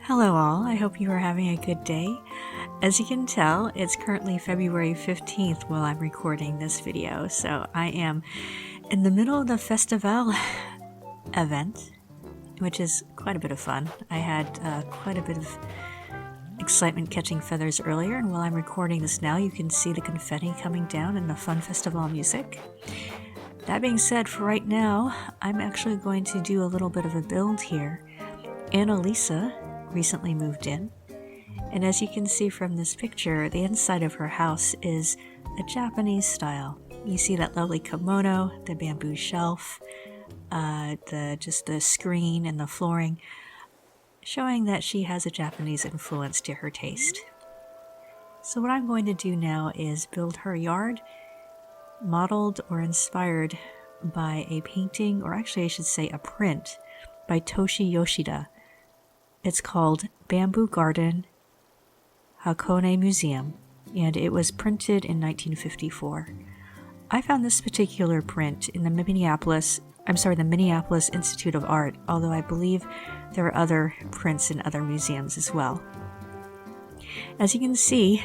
Hello all, I hope you are having a good day. As you can tell, it's currently February 15th while I'm recording this video, so I am in the middle of the festival event, which is quite a bit of fun. I had quite a bit of excitement catching feathers earlier, and while I'm recording this now, you can see the confetti coming down and the fun festival music. That being said, for right now, I'm actually going to do a little bit of a build here. Annalisa recently moved in, and as you can see from this picture, the inside of her house is a Japanese style. You see that lovely kimono, the bamboo shelf, the screen and the flooring, showing that she has a Japanese influence to her taste. So what I'm going to do now is build her yard, modeled or inspired by a painting, or actually I should say a print, by Toshi Yoshida. It's called Bamboo Garden, Hakone Museum, and it was printed in 1954. I found this particular print in the Minneapolis Institute of Art, although I believe there are other prints in other museums as well. As you can see,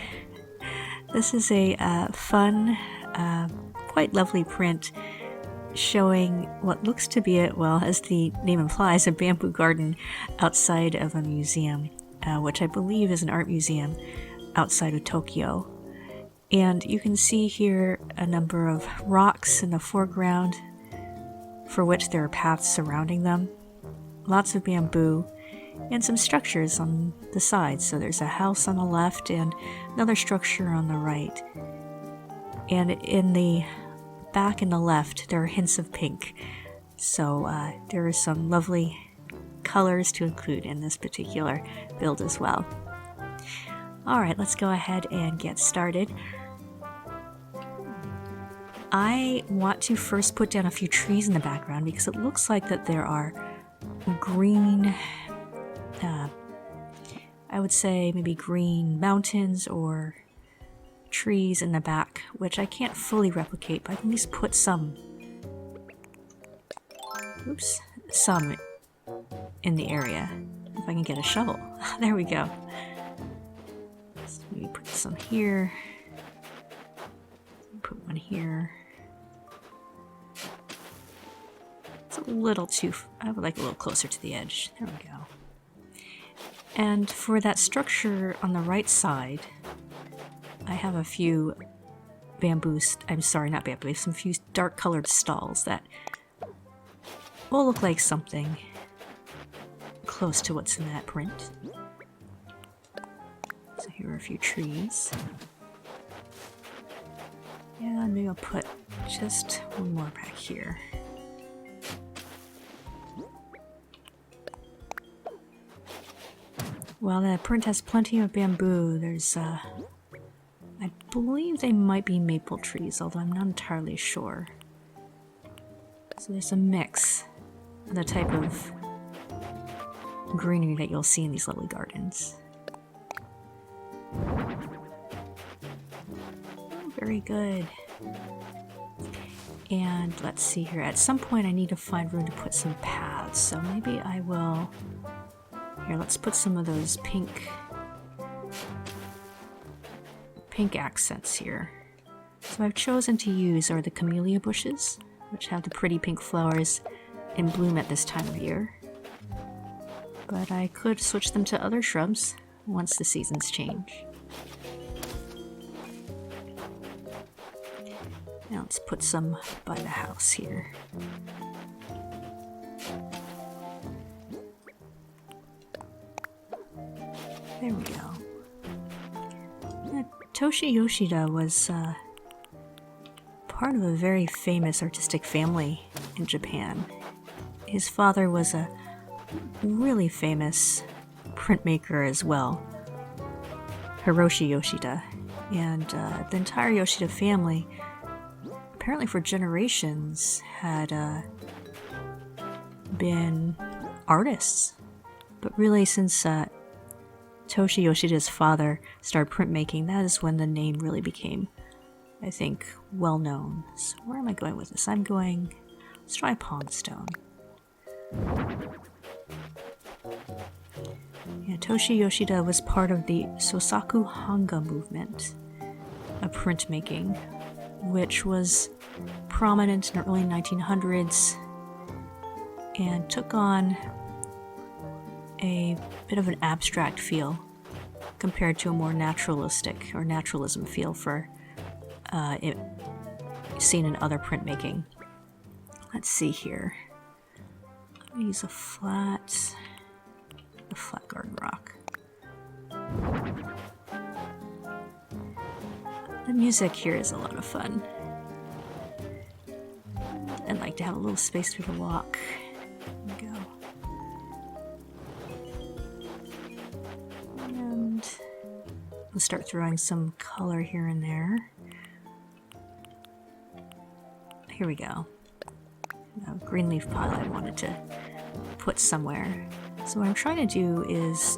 this is a fun, quite lovely print showing what looks to be, as the name implies, a bamboo garden outside of a museum, which I believe is an art museum outside of Tokyo. And you can see here a number of rocks in the foreground for which there are paths surrounding them, lots of bamboo, and some structures on the sides. So there's a house on the left and another structure on the right. And in the back and the left, there are hints of pink. So there are some lovely colors to include in this particular build as well. Alright, let's go ahead and get started. I want to first put down a few trees in the background because it looks like that there are green, I would say maybe green mountains or trees in the back, which I can't fully replicate, but I can at least put some in the area. If I can get a shovel. There we go. So maybe put some here. Put one here. It's a little too, I would like a little closer to the edge. There we go. And for that structure on the right side, I have a few some few dark colored stalls that will look like something close to what's in that print. So here are a few trees. And maybe I'll put just one more back here. While the print has plenty of bamboo, there's I believe they might be maple trees, although I'm not entirely sure. So there's a mix of the type of greenery that you'll see in these lovely gardens. Oh, very good. And let's see here. At some point I need to find room to put some paths, so maybe I will... Here, let's put some of those pink accents here. So I've chosen to use are the camellia bushes, which have the pretty pink flowers in bloom at this time of year. But I could switch them to other shrubs once the seasons change. Now let's put some by the house here. There we go. Toshi Yoshida was part of a very famous artistic family in Japan. His father was a really famous printmaker as well, Hiroshi Yoshida, and the entire Yoshida family, apparently for generations, had been artists. But really, since Toshi Yoshida's father started printmaking, that is when the name really became, I think, well known. So where am I going with this? Let's try pond stone. Yeah, Toshi Yoshida was part of the Sosaku Hanga movement of printmaking, which was prominent in the early 1900s and took on a bit of an abstract feel compared to a more naturalistic or naturalism feel for it seen in other printmaking. Let's see here. I'm gonna use a flat garden rock. The music here is a lot of fun. I'd like to have a little space for the walk. There we go. And we'll start throwing some color here and there. Here we go. A green leaf pile I wanted to put somewhere. So what I'm trying to do is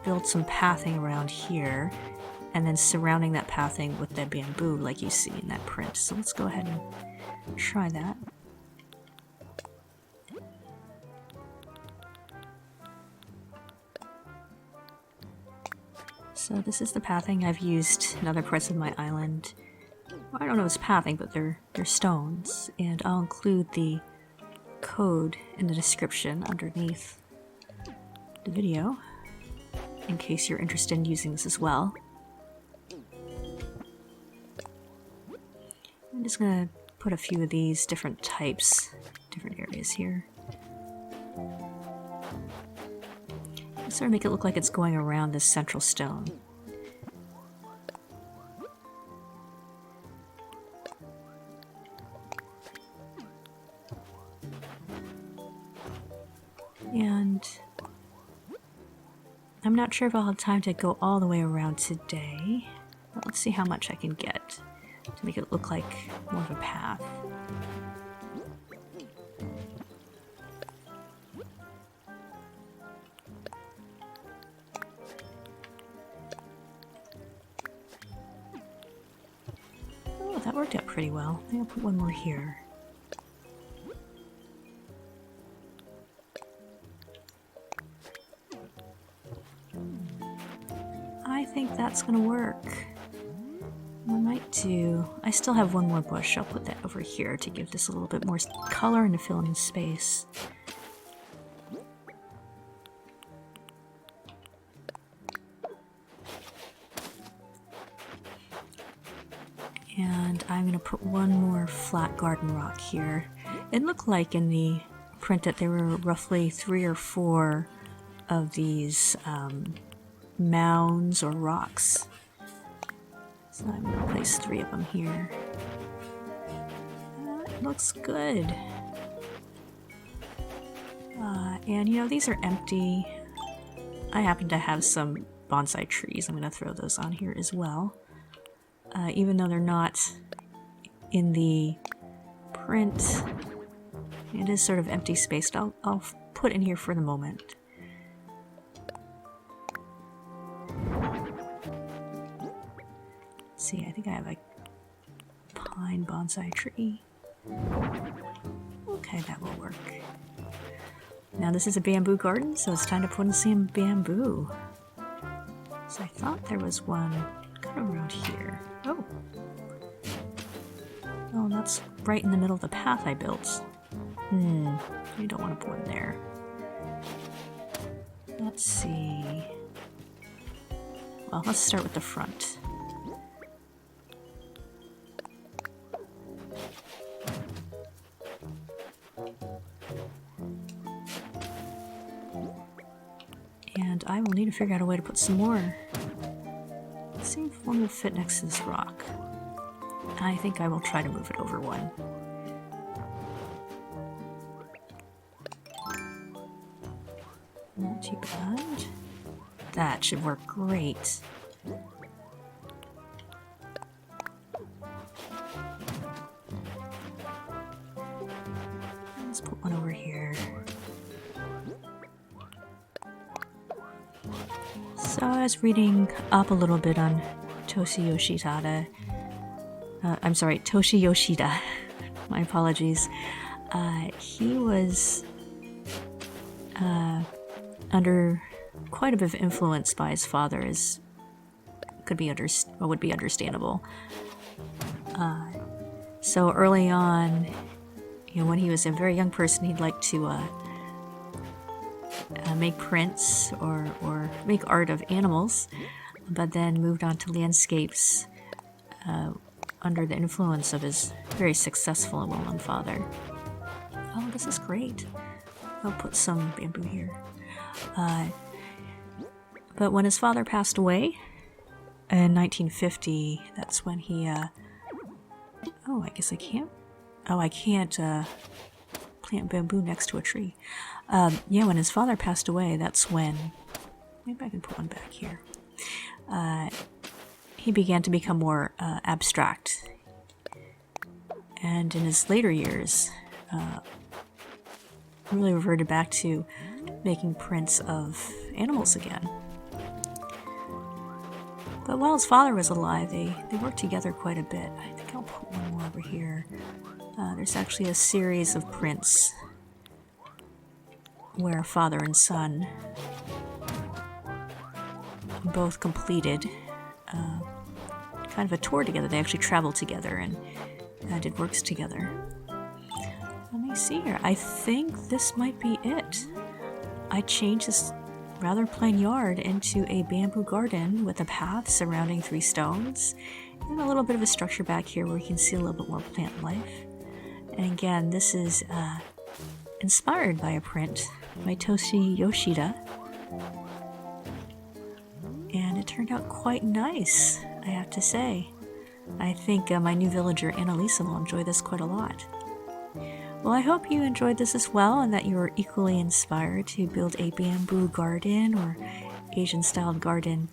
build some pathing around here, and then surrounding that pathing with the bamboo like you see in that print. So let's go ahead and try that. So this is the pathing I've used in other parts of my island. Well, I don't know if it's pathing, but they're stones, and I'll include the code in the description underneath the video in case you're interested in using this as well. I'm just gonna put a few of these different types, different areas here. Sort of make it look like it's going around this central stone. And I'm not sure if I'll have time to go all the way around today, but let's see how much I can get to make it look like more of a path. Oh, that worked out pretty well. I think I'll put one more here. I think that's gonna work. I might do... I still have one more bush. I'll put that over here to give this a little bit more color and to fill in space. And I'm gonna put one more flat garden rock here. It looked like in the print that there were roughly 3 or 4 of these mounds or rocks. So I'm going to place 3 of them here. That looks good. And you know, these are empty. I happen to have some bonsai trees. I'm going to throw those on here as well. Even though they're not in the print, it is sort of empty space. I'll put in here for the moment. See, I think I have a pine bonsai tree. Okay, that will work. Now this is a bamboo garden, so it's time to put in some bamboo. So I thought there was one kind of around here. Oh! Oh, that's right in the middle of the path I built. You don't want to put one there. Let's see. Well, let's start with the front. And I will need to figure out a way to put some more. Let's see if one will fit next to this rock. I think I will try to move it over one. Not too bad. That should work great. Let's put one over here. So I was reading up a little bit on Toshi Yoshida. Toshi Yoshida. My apologies. He was under quite a bit of influence by his father would be understandable. So early on, when he was a very young person, he'd like to make prints or make art of animals, but then moved on to landscapes under the influence of his very successful and well-known father. Oh, this is great. I'll put some bamboo here. But when his father passed away in 1950, that's when he... oh, I guess I can't... Oh, I can't plant bamboo next to a tree. Yeah, when his father passed away, that's when... Maybe I can put one back here. He began to become more abstract. And in his later years, really reverted back to making prints of animals again. But while his father was alive, they worked together quite a bit. I think I'll put one more over here. There's actually a series of prints where father and son both completed kind of a tour together. They actually traveled together and did works together. Let me see here. I think this might be it. I changed this rather plain yard into a bamboo garden with a path surrounding 3 stones and a little bit of a structure back here where you can see a little bit more plant life. And again, this is inspired by a print by Toshi Yoshida. And it turned out quite nice, I have to say. I think my new villager Annalisa will enjoy this quite a lot. Well, I hope you enjoyed this as well and that you were equally inspired to build a bamboo garden or Asian-styled garden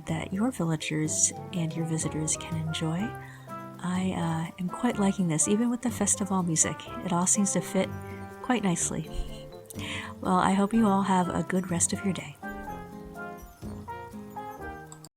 that your villagers and your visitors can enjoy. I am quite liking this, even with the festival music. It all seems to fit quite nicely. Well, I hope you all have a good rest of your day.